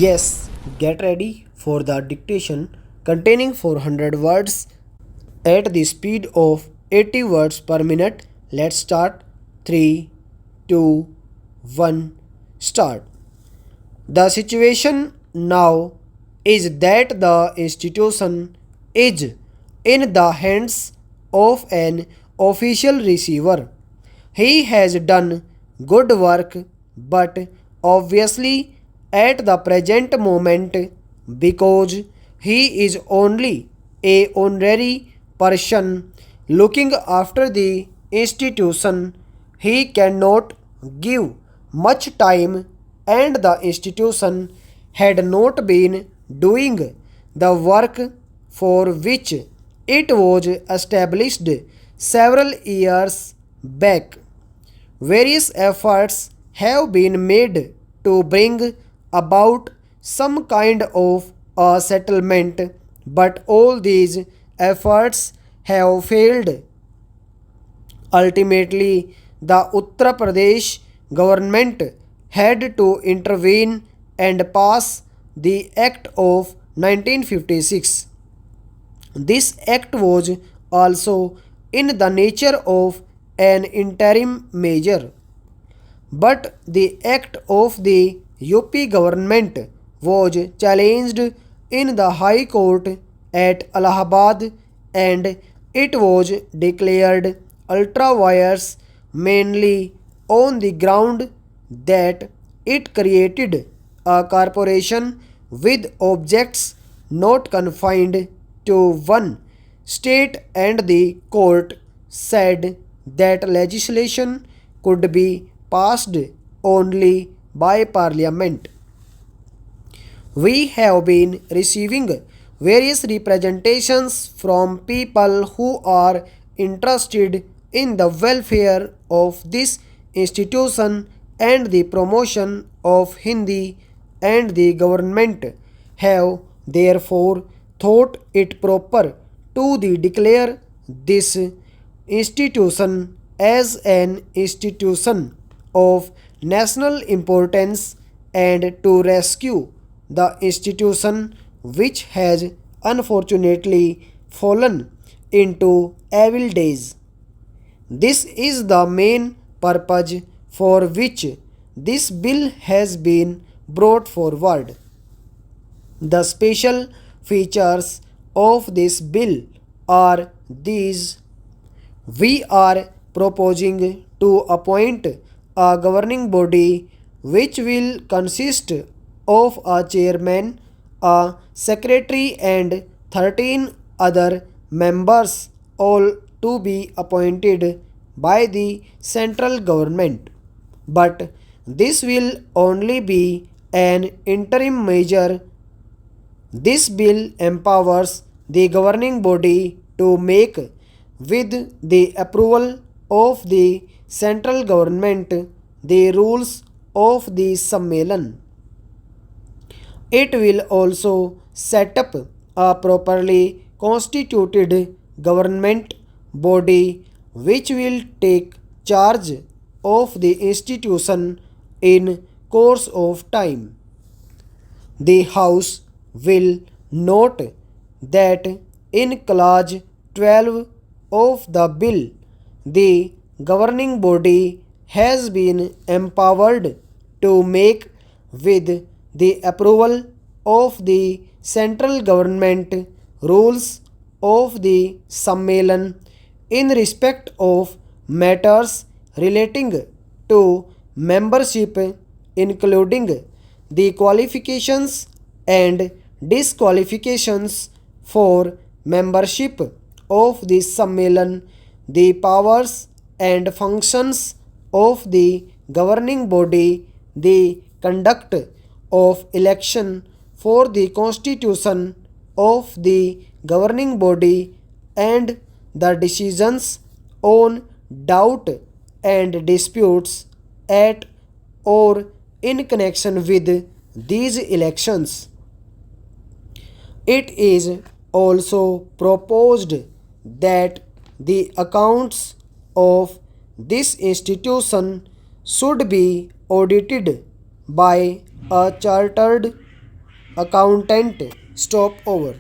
Yes, get ready for the dictation containing 400 words at the speed of 80 words per minute. Let's start. 3, 2, 1, start. The situation now is that the institution is in the hands of an official receiver. He has done good work, but obviously at the present moment, because he is only a honorary person looking after the institution, he cannot give much time, and the institution had not been doing the work for which it was established several years back. Various efforts have been made to bring about some kind of a settlement, but all these efforts have failed. Ultimately, the Uttar Pradesh government had to intervene and pass the Act of 1956. This act was also in the nature of an interim measure, but the act of the UP government was challenged in the High Court at Allahabad, and it was declared ultra vires mainly on the ground that it created a corporation with objects not confined to one state, and the court said that legislation could be passed only by parliament. We have been receiving various representations from people who are interested in the welfare of this institution and the promotion of Hindi, and the government have therefore thought it proper to declare this institution as an institution of national importance, and to rescue the institution which has unfortunately fallen into evil days. This is the main purpose for which this bill has been brought forward. The special features of this bill are these: we are proposing to appoint a governing body which will consist of a chairman, a secretary, and 13 other members, all to be appointed by the central government. But this will only be an interim measure. This bill empowers the governing body to make, with the approval of the central government, the rules of the Sammelan. It will also set up a properly constituted government body which will take charge of the institution in course of time. The House will note that in clause 12 of the bill, the governing body has been empowered to make, with the approval of the central government, rules of the Sammelan in respect of matters relating to membership, including the qualifications and disqualifications for membership of the Sammelan, the powers and functions of the governing body, the conduct of election for the constitution of the governing body, and the decisions on doubt and disputes at or in connection with these elections. It is also proposed that the accounts of this institution should be audited by a chartered accountant, stop over.